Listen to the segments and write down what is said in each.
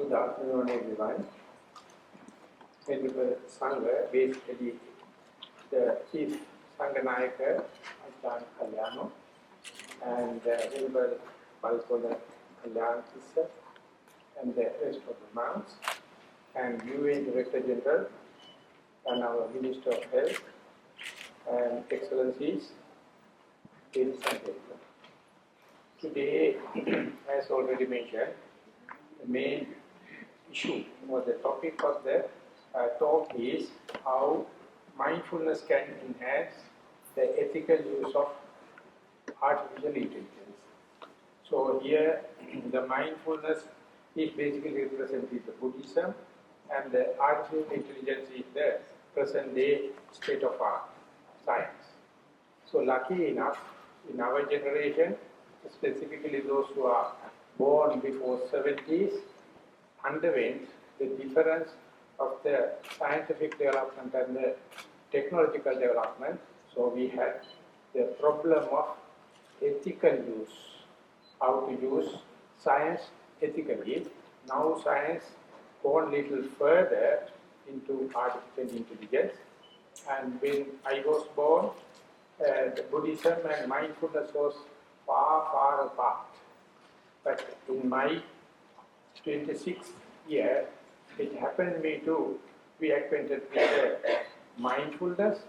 Good afternoon, everyone. Venerable Sangha, basically the Chief Sanganayaka, Ajahn Kalyano, and Venerable Balkola Kalyan Tissa, and the rest of the monks, and UN Director General, and our Minister of Health, and Excellencies, ladies and gentlemen. Today, as already mentioned, the main issue or the topic of the talk is how mindfulness can enhance the ethical use of artificial intelligence. So here the mindfulness is basically representing the Buddhism, and the artificial intelligence is the present day state of art, science. So lucky enough, in our generation, specifically those who are born before 70s, underwent the difference of the scientific development and the technological development. So we had the problem of ethical use, how to use science ethically. Now science gone little further into artificial intelligence. And when I was born, the Buddhism and mindfulness was far, far apart. But in my 26th year, it happened me to be acquainted with mindfulness.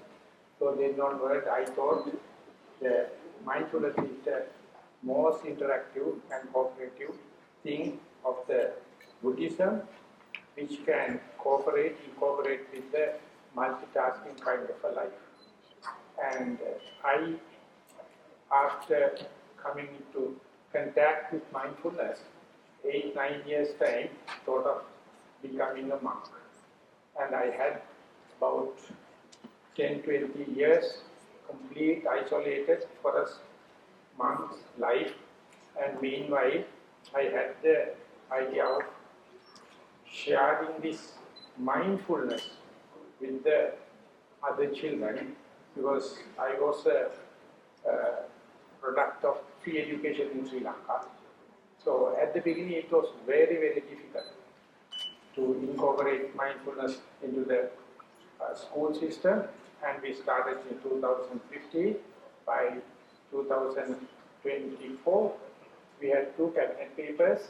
So there's no word, I thought the mindfulness is the most interactive and cooperative thing of the Buddhism, which can incorporate with the multitasking kind of a life. And I, after coming into contact with mindfulness, 8-9 years time, thought of becoming a monk. And I had about 10-20 years complete isolated forest monk's life. And meanwhile, I had the idea of sharing this mindfulness with the other children, because I was a product of free education in Sri Lanka. So at the beginning it was very, very difficult to incorporate mindfulness into the school system, and we started in 2015. By 2024 we had 2 cabinet papers.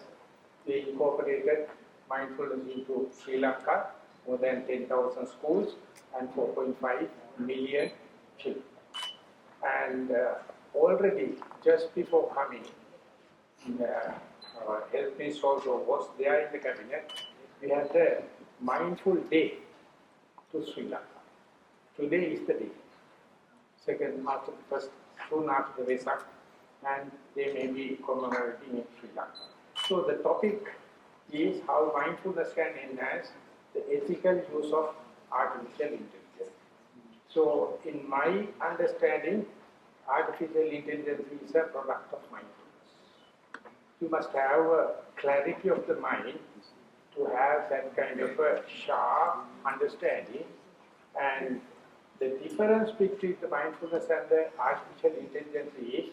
We incorporated mindfulness into Sri Lanka, more than 10,000 schools and 4.5 million children. And already just before coming, our health minister also was there in the cabinet. We had a mindful day to Sri Lanka. Today is the day. Second after the first, soon after the Vesak, and they may be commemorating in Sri Lanka. So the topic is how mindfulness can enhance the ethical use of artificial intelligence. So in my understanding, artificial intelligence is a product of mindfulness. You must have a clarity of the mind to have that kind of a sharp understanding. And the difference between the mindfulness and the artificial intelligence is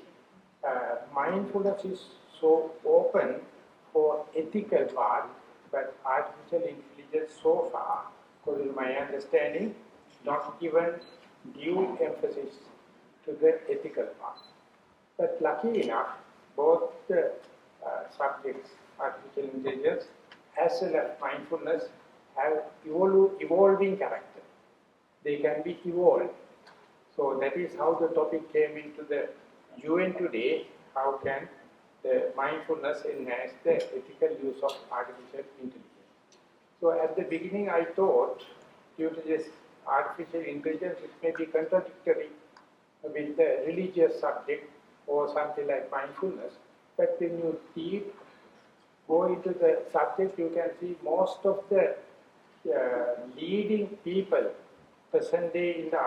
mindfulness is so open for ethical part, but artificial intelligence so far, according to my understanding, not given due emphasis to the ethical part. But lucky enough, both the subjects, artificial intelligence as well as mindfulness, have evolving character. They can be evolved. So that is how the topic came into the UN today. How can the mindfulness enhance the ethical use of artificial intelligence? So at the beginning I thought, due to this artificial intelligence, it may be contradictory with the religious subject or something like mindfulness. But when you go into the subject, you can see most of the leading people present day in the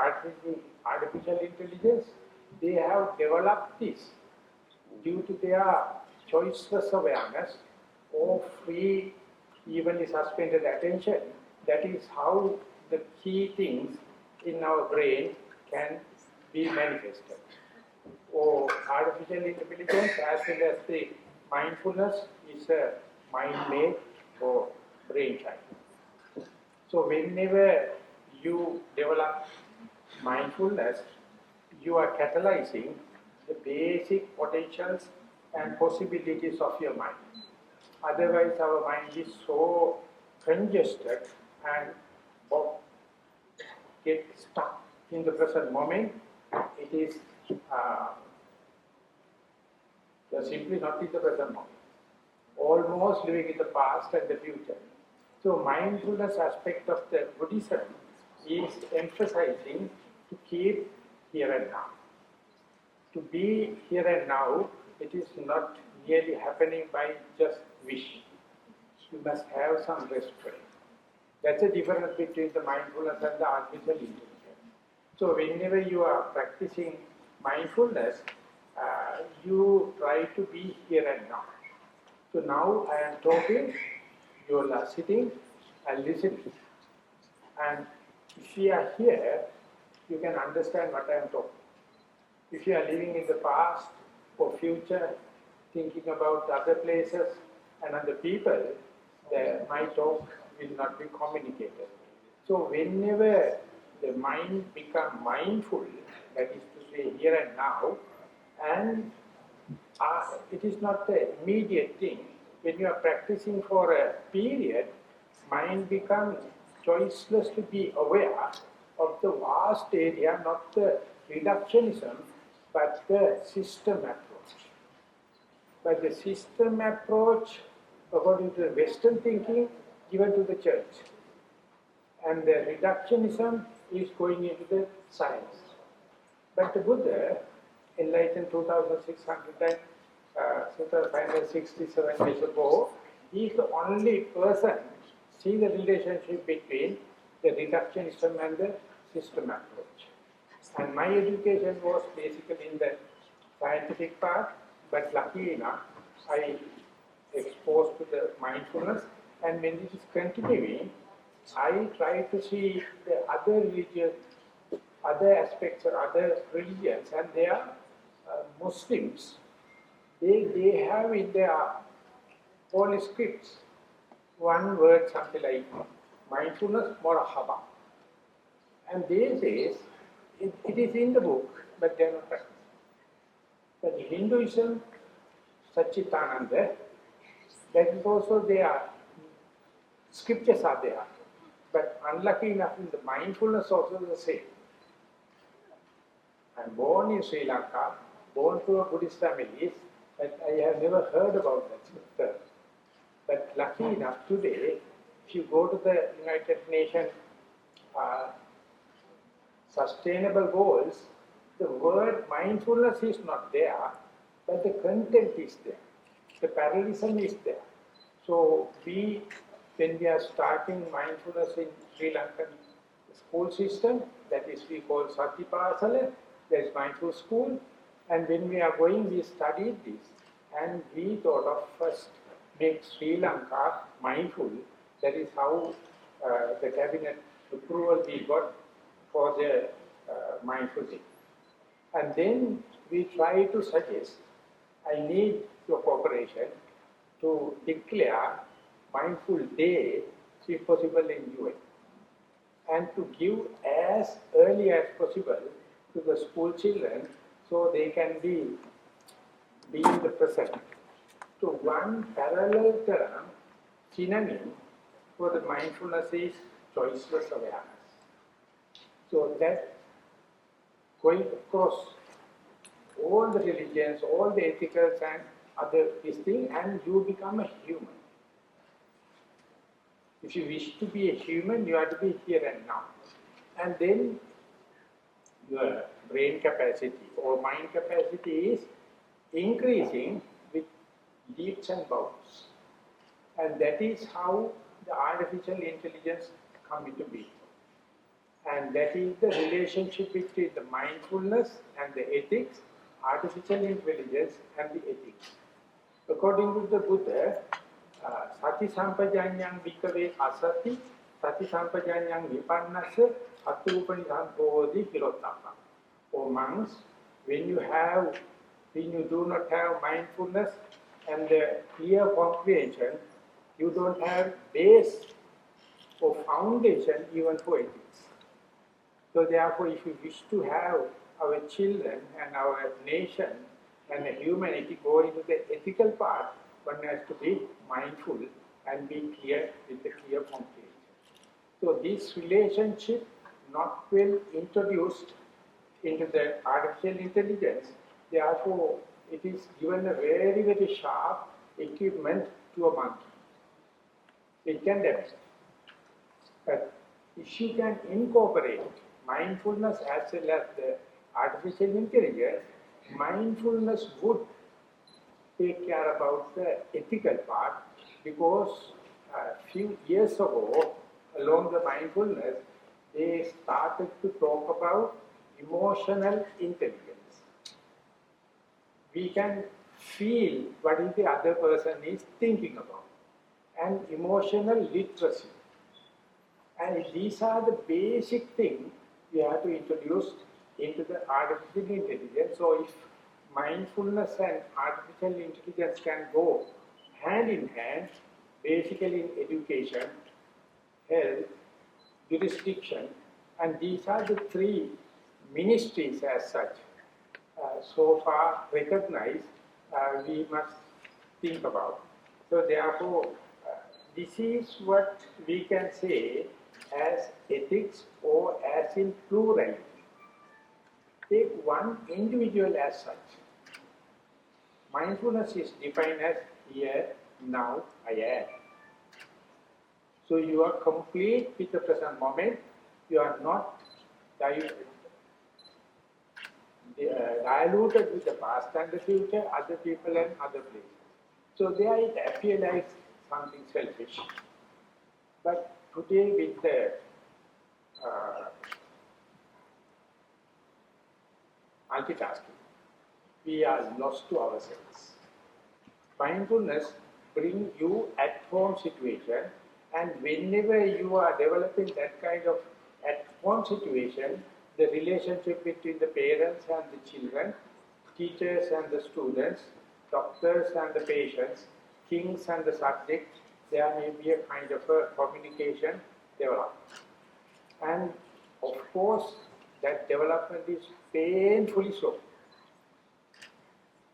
artificial intelligence, they have developed this due to their choiceless awareness or free, evenly suspended attention. That is how the key things in our brain can be manifested. Or artificial intelligence as well as the mindfulness is a mind-made or brain child. So whenever you develop mindfulness, you are catalyzing the basic potentials and possibilities of your mind. Otherwise, our mind is so congested and get stuck in the present moment. It is you're simply not in the present moment, almost living in the past and the future. So mindfulness aspect of the Buddhism is emphasizing to keep here and now. To be here and now, it is not really happening by just wish. You must have some restraint. That's the difference between the mindfulness and the artificial intelligence. So whenever you are practicing mindfulness, you try to be here and now. So now I am talking, you are sitting and listening. And if you are here, you can understand what I am talking. If you are living in the past or future, thinking about other places and other people, my talk will not be communicated. So whenever the mind becomes mindful, that is to say here and now, and it is not the immediate thing. When you are practicing for a period, mind becomes choiceless to be aware of the vast area, not the reductionism, but the system approach. But the system approach, according to the Western thinking, given to the church. And the reductionism is going into the science. But the Buddha, enlightened 2,567 years ago, he is the only person see the relationship between the reductionism and the system approach. And my education was basically in the scientific part, but lucky enough, I exposed to the mindfulness, and when this is continuing, I try to see the other religions, other aspects or other religions, and they are Muslims. They have in their holy scripts one word, something like mindfulness, morahaba. And they say it is in the book, but they are not practicing. But Hinduism, Satchitananda, that is also there. Scriptures are there. But unlucky enough, in the mindfulness also the same. I am born in Sri Lanka, born to a Buddhist family, but I have never heard about that scripture. But lucky enough today, if you go to the United Nations Sustainable Goals, the word mindfulness is not there, but the content is there. The parallelism is there. So when we are starting mindfulness in Sri Lankan school system, that is we call Satipasala, there is mindful school, and when we are going, we studied this, and we thought of first make Sri Lanka mindful. That is how the cabinet approval we got for the mindful thing. And then we try to suggest, I need your cooperation to declare mindful day, if possible, in UN, and to give as early as possible to the school children so they can be in the present. So one parallel term, synonym for the mindfulness is choiceless awareness. So that going across all the religions, all the ethicals and other this thing, and you become a human. If you wish to be a human, you have to be here and now. And then your brain capacity or mind capacity is increasing with leaps and bounds. And that is how the artificial intelligence come into being. And that is the relationship between the mindfulness and the ethics, artificial intelligence and the ethics. According to the Buddha, Sati sampajanyang vikave asati, Sati sampajanyang vipannasa, atupanisantovodi hirotapa. O monks, when you do not have mindfulness and the clear comprehension, you don't have base or foundation even for ethics. So therefore, if you wish to have our children and our nation and humanity go into the ethical part, one has to be mindful and be clear with the clear comprehension. So this relationship not well introduced into the artificial intelligence, therefore it is given a very, very sharp equipment to a monkey. It can damage. But if you can incorporate mindfulness as well as the artificial intelligence, mindfulness would take care about the ethical part, because a few years ago, along the mindfulness, they started to talk about emotional intelligence. We can feel what is the other person is thinking about, and emotional literacy. And these are the basic things we have to introduce into the artificial intelligence. So if mindfulness and artificial intelligence can go hand in hand, basically in education, health, jurisdiction, and these are the three ministries as such, so far recognized, we must think about. So therefore, this is what we can say as ethics, or as in plurality. Take one individual as such. Mindfulness is defined as here, now, I am. So you are complete with the present moment. You are not diluted with the past and the future, other people and other places. So there it appears like something selfish. But today with the multitasking, we are lost to ourselves. Mindfulness brings you at home situation, and whenever you are developing that kind of at home situation, the relationship between the parents and the children, teachers and the students, doctors and the patients, kings and the subjects, there may be a kind of a communication developed. And of course, that development is painfully slow.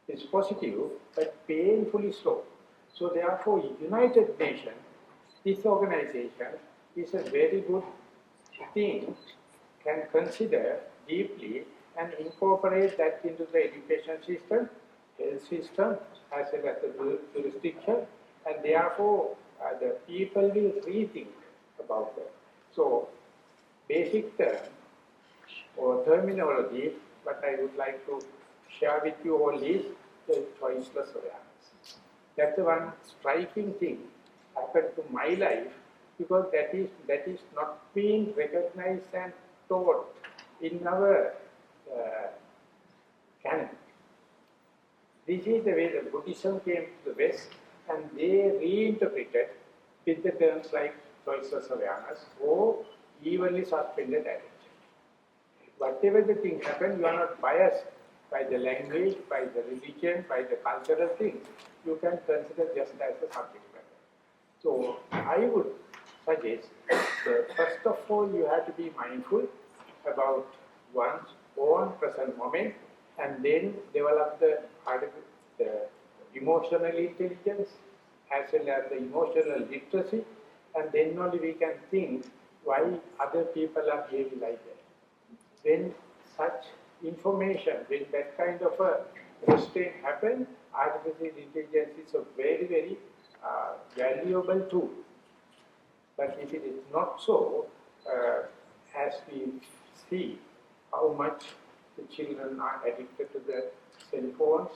It's positive, but painfully slow. So therefore, United Nations, this organization is a very good thing, can consider deeply and incorporate that into the education system, health system, as well as the jurisdiction, and therefore the people will rethink about that. So, basic term or terminology, what I would like to share with you all is the choiceless awareness. That's the one striking thing happened to my life, because that is not being recognized and taught in our canon. This is the way the Buddhism came to the West, and they reinterpreted with the terms like choiceless awareness or evenly suspended attention. Whatever the thing happens, you are not biased by the language, by the religion, by the cultural things. You can consider just as a subject matter. So I would suggest that first of all you have to be mindful about one's own present moment, and then develop the emotional intelligence as well as the emotional literacy, and then only we can think why other people are behaving like that. When such information, when that kind of a restraint happens, artificial intelligence is a very, very valuable tool. But if it is not so, as we see how much the children are addicted to the cell phones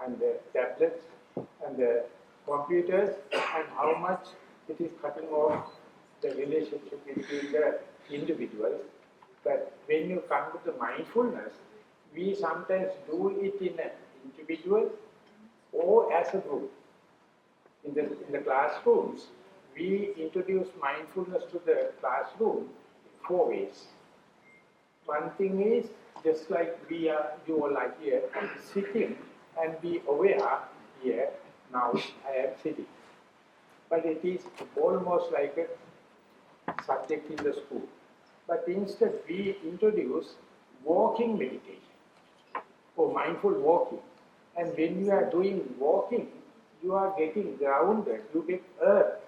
and the tablets and the computers, and how much it is cutting off the relationship between the individuals. But when you come to the mindfulness, we sometimes do it in an individual or as a group. In the classrooms, we introduce mindfulness to the classroom in 4 ways. One thing is, just like you all are here, sitting and be aware here, now I am sitting. but it is almost like a subject in the school. But instead we introduce walking meditation or mindful walking. And when you are doing walking, you are getting grounded, you get earth.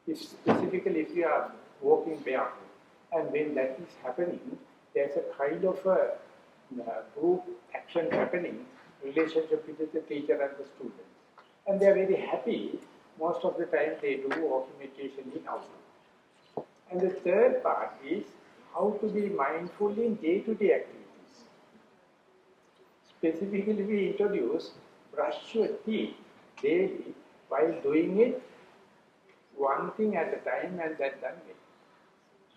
Specifically if you are walking barefoot. And when that is happening, there's a kind of a group action happening, relationship between the teacher and the students. And they are very happy. Most of the time they do walking meditation in house. And the third part is how to be mindful in day-to-day activities. Specifically, we introduce brush your teeth daily while doing it one thing at a time and that done it.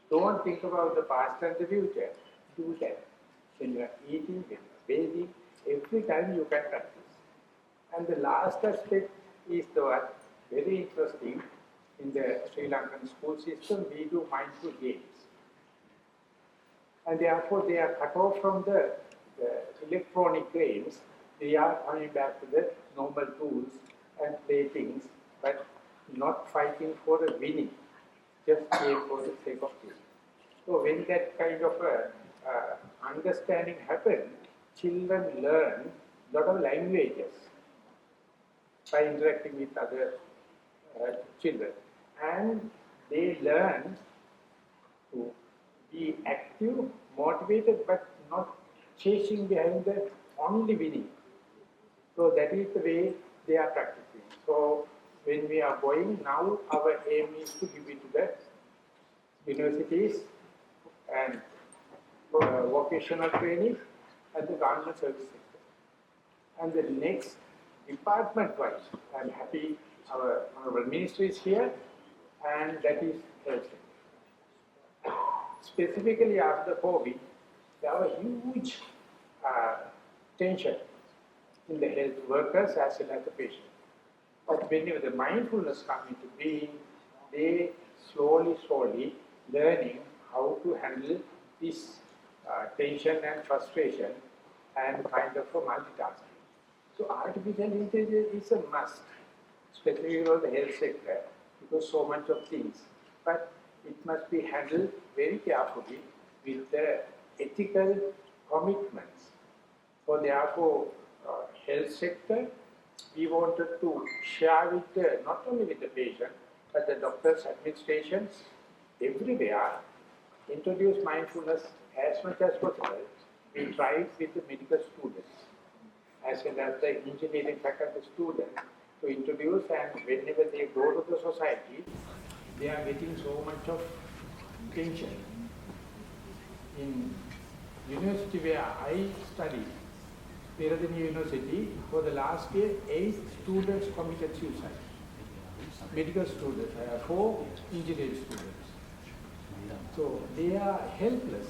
Don't think about the past and the future. Do that. When you are eating, when you are bathing, every time you can practice. And the last aspect is the one very interesting. In the Sri Lankan school system, we do mindful games. And therefore, they are cut off from the electronic games. They are coming back to the normal tools and playthings, but not fighting for a winning, just play for the sake of winning. So when that kind of understanding happens, children learn a lot of languages by interacting with other children. And they learn to be active, motivated, but not chasing behind the only winning. So that is the way they are practicing. So when we are going now, our aim is to give it to the universities and vocational training and the government service sector. And the next department-wise, I am happy our honorable ministry is here, and that is health sector. Specifically after COVID, there was a huge tension in the health workers as well as the patients. But whenever the mindfulness comes into being, they slowly learning how to handle this tension and frustration and kind of a multitasking. So artificial intelligence is a must, especially for the health sector, because so much of things. But it must be handled very carefully with the ethical commitments. So therefore, health sector, we wanted to share with not only with the patient, but the doctors, administrations, everywhere, introduce mindfulness as much as possible. We tried with the medical students, as well as the engineering faculty students, to introduce, and whenever they go to the society, they are getting so much of tension. In university where I studied, Peradeniya University, for the last year, 8 students committed suicide. Medical students, 4 engineering students. So they are helpless,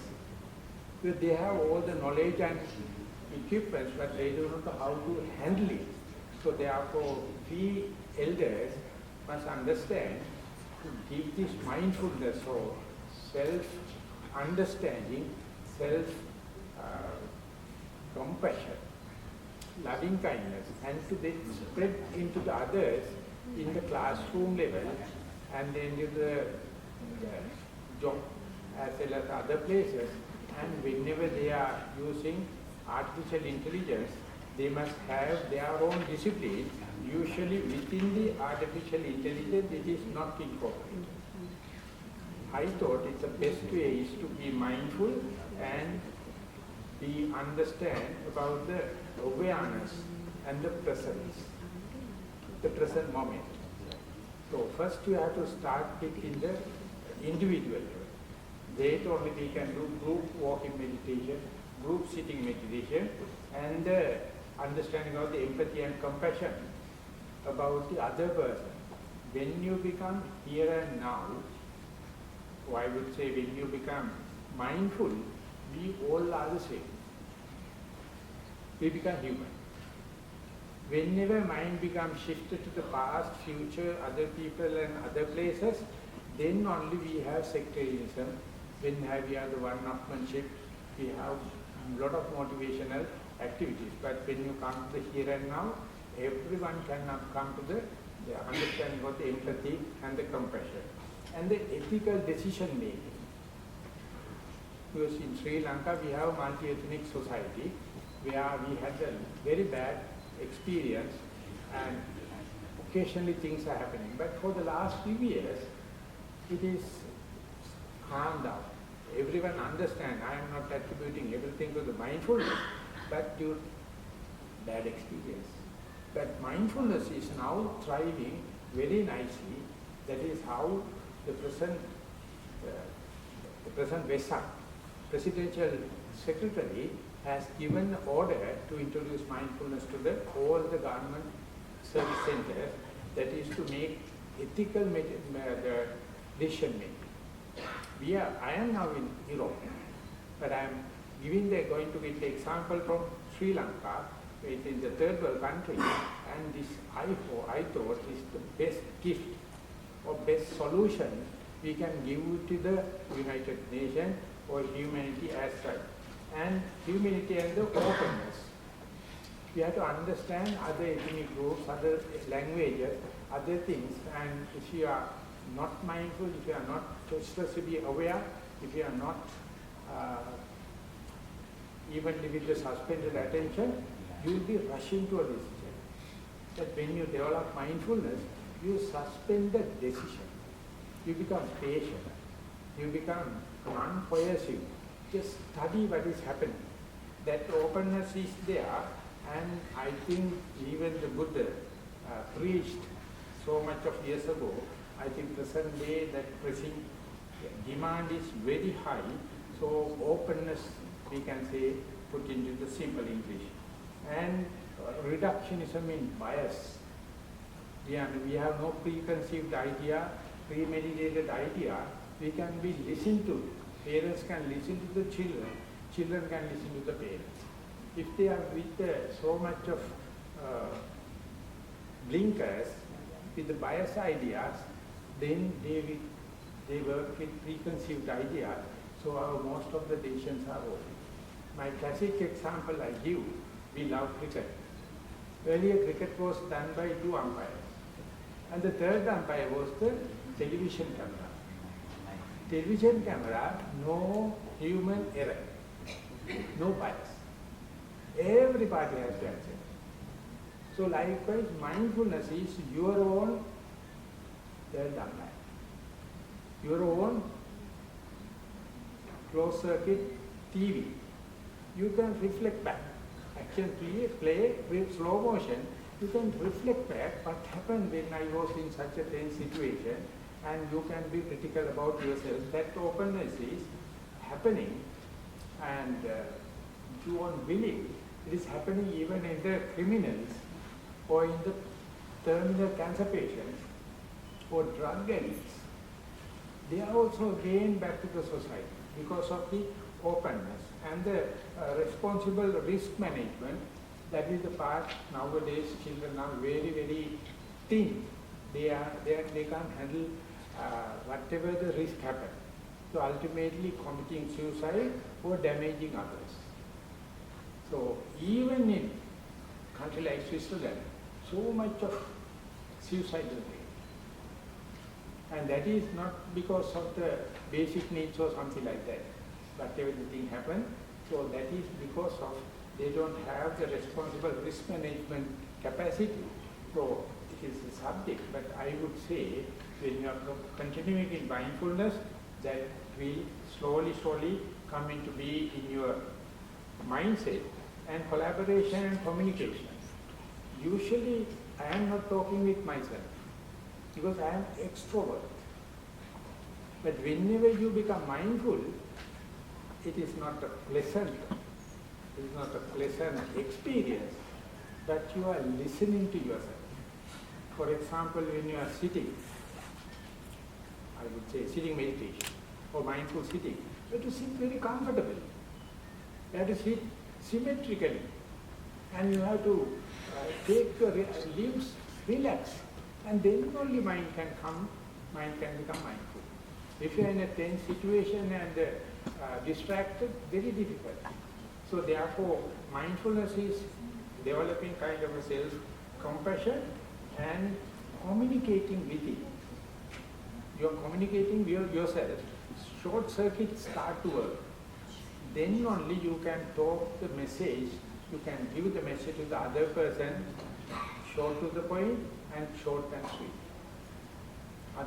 because they have all the knowledge and equipment, but they don't know how to handle it. So therefore, we elders must understand to give this mindfulness or self-understanding, self-compassion, loving kindness, and to then spread into the others in the classroom level and then in the job as well as other places. And whenever they are using artificial intelligence, they must have their own discipline. Usually within the artificial intelligence, it is not incorporated. I thought it's the best way is to be mindful and be understand about the awareness and the presence, the present moment. So first you have to start with in the individual level. Then only we can do group walking meditation, group sitting meditation, and understanding of the empathy and compassion about the other person. When you become here and now, or I would say when you become mindful, we all are the same. We become human. Whenever mind becomes shifted to the past, future, other people and other places, then only we have sectarianism. When we have the one-upmanship, we have a lot of motivational activities. But when you come to the here and now, everyone cannot come to the the understanding of the empathy and the compassion, and the ethical decision making. Because in Sri Lanka we have multi-ethnic society where we had a very bad experience and occasionally things are happening. But for the last few years, it is calmed down. Everyone understands. I am not attributing everything to the mindfulness, but due to bad experience. But mindfulness is now thriving very nicely. That is how the present Vesak, presidential secretary, has given order to introduce mindfulness to all the government service centers. That is to make ethical decision making. I am now in Europe, but I am going to give the example from Sri Lanka. It is a third world country, and this I thought is the best gift or best solution we can give to the United Nations or humanity as such. And humility and the openness. We have to understand other ethnic groups, other languages, other things, and if you are not mindful, if you are not expressively aware, if you are not evenly with the suspended attention, you will be rushing to a decision. That when you develop mindfulness, you suspend the decision. You become patient. You become non-coercive. Just study what is happening. That openness is there, and I think even the Buddha preached so much of years ago. I think present day that pressing demand is very high, so openness, we can say, put into the simple English. And reductionism in bias. We have no preconceived idea, premeditated idea. We can be listened to. Parents can listen to the children. Children can listen to the parents. If they are with so much of blinkers, with the bias ideas, then they work with preconceived ideas. So most of the decisions are wrong. My classic example I give, we love cricket. Earlier cricket was done by 2 umpires. And the third umpire was the television camera. Television camera, no human error, no bias. Everybody has to accept. So likewise, mindfulness is your own third umpire. Your own closed circuit TV. You can reflect back. Action play with slow motion. You can reflect back what happened when I was in such a tense situation, and you can be critical about yourself. That openness is happening, and you are willing. It is happening even in the criminals or in the terminal cancer patients or drug addicts. They are also gained back to the society because of the openness and the responsible risk management. That is the part nowadays children are very, very thin. They can't handle whatever the risk happens. So ultimately committing suicide or damaging others. So even in a country like Switzerland, so much of suicidal rate. And that is not because of the basic needs or something like that. Whatever the thing happens, so that is because of they don't have the responsible risk management capacity. So it is a subject, but I would say when you are continuing in mindfulness, that will slowly come into be in your mindset. And collaboration and communication. Usually I am not talking with myself because I am extrovert. But whenever you become mindful, it is not a pleasant experience, but you are listening to yourself. For example, when you are sitting, I would say sitting meditation or mindful sitting, you have to sit very comfortably. You have to sit symmetrically, and you have to take your limbs, relax, and then only mind can become mindful. If you are in a tense situation and distracted, very difficult. So therefore, mindfulness is developing kind of a self-compassion and communicating with it. You are communicating with yourself. Short circuits start to work. Then only you can talk the message, you can give the message to the other person, short to the point and short and sweet.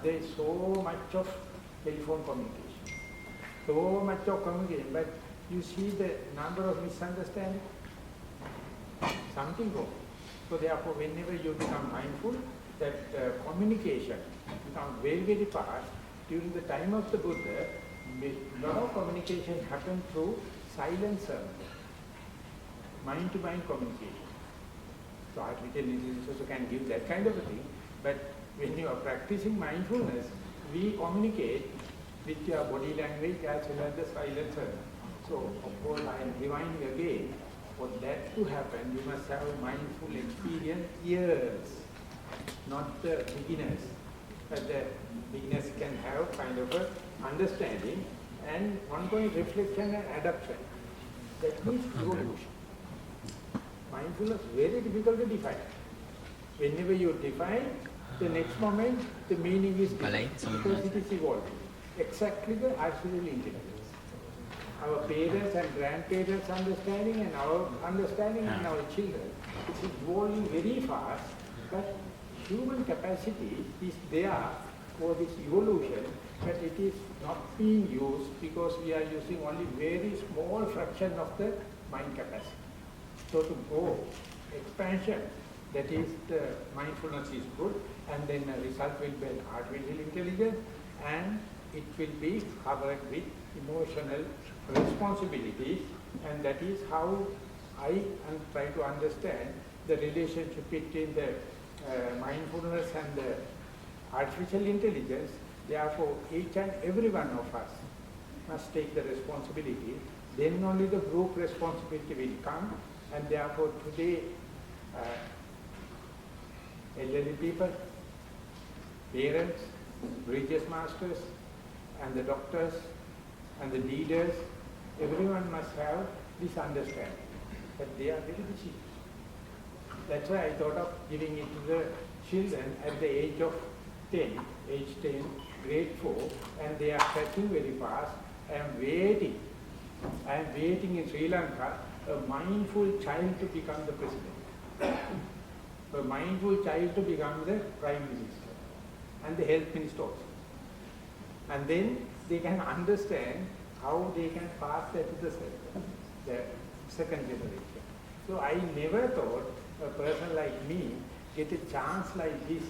There is so much of telephone communication, so much of communication, but you see the number of misunderstandings, something wrong. So therefore, whenever you become mindful, that communication becomes very, very fast. During the time of the Buddha, a lot of communication happened through silent sermon, mind-to-mind communication. So artificial intelligence also can give that kind of a thing, but when you are practicing mindfulness, we communicate with your body language as well as the silent sermon. So of course I am rewinding again. For that to happen, you must have mindful experience years, not the beginners. But the beginners can have kind of a understanding and ongoing reflection and adaptation. That means evolution. Mindfulness is very difficult to define. Whenever you define, the next moment the meaning is different because it is evolving. Exactly the artificial intelligence. Our parents and grandparents' understanding and our understanding and our children, it's evolving very fast, but human capacity is there for this evolution, but it is not being used because we are using only very small fraction of the mind capacity. So to go expansion, that is the mindfulness is good, and then the result will be artificial intelligence, and it will be covered with emotional responsibilities, and that is how I try to understand the relationship between the mindfulness and the artificial intelligence. Therefore, each and every one of us must take the responsibility. Then only the group responsibility will come, and therefore today elderly people, parents, religious masters, and the doctors, and the leaders, everyone must have this understanding that they are very busy. That's why I thought of giving it to the children at the age of 10, grade 4, and they are catching very fast. I am waiting in Sri Lanka, a mindful child to become the president, a mindful child to become the prime minister, and the health minister also. And then they can understand how they can pass that to the second generation. So I never thought a person like me get a chance like this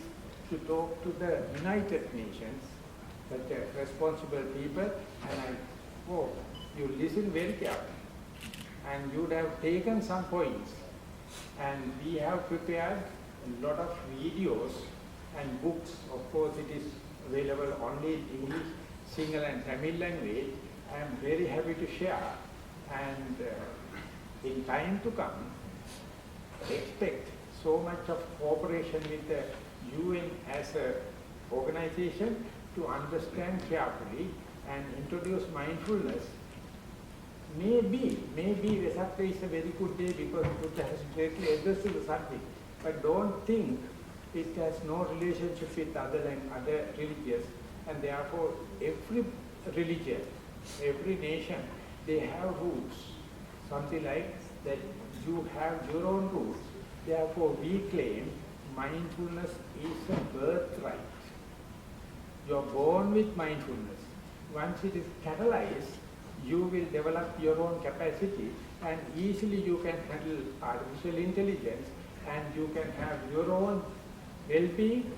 to talk to the United Nations, such a responsible people, and you listen very carefully. And you would have taken some points, and we have prepared a lot of videos and books. Of course, it is available only in English, Sinhala and Tamil language. I am very happy to share, and in time to come, expect so much of cooperation with the UN as an organization to understand carefully and introduce mindfulness. Maybe Vesak Day is a very good day because Buddha has greatly addressed the subject, but don't think it has no relationship with other religions, and therefore every religion, every nation, they have roots, something like that. You have your own roots. Therefore, we claim mindfulness is a birthright. You are born with mindfulness. Once it is catalyzed, you will develop your own capacity, and easily you can handle artificial intelligence, and you can have your own well-being,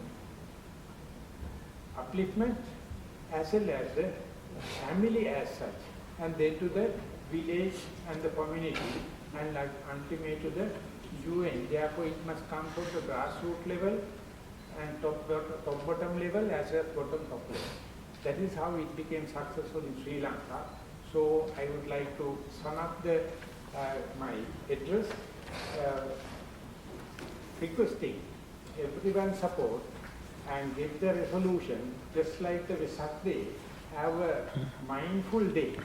upliftment, as well as the family as such, and then to the village and the community, and like ultimately to the UN. Therefore, it must come from the grassroots level and top bottom level as well as bottom top level. That is how it became successful in Sri Lanka. So I would like to sum up my address, requesting everyone's support and give the resolution, just like the Vesak Day, have a mindful day.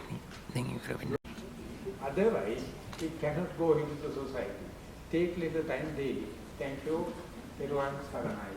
Otherwise, it cannot go into the society. Take little time daily. Thank you. Everyone, Saranai.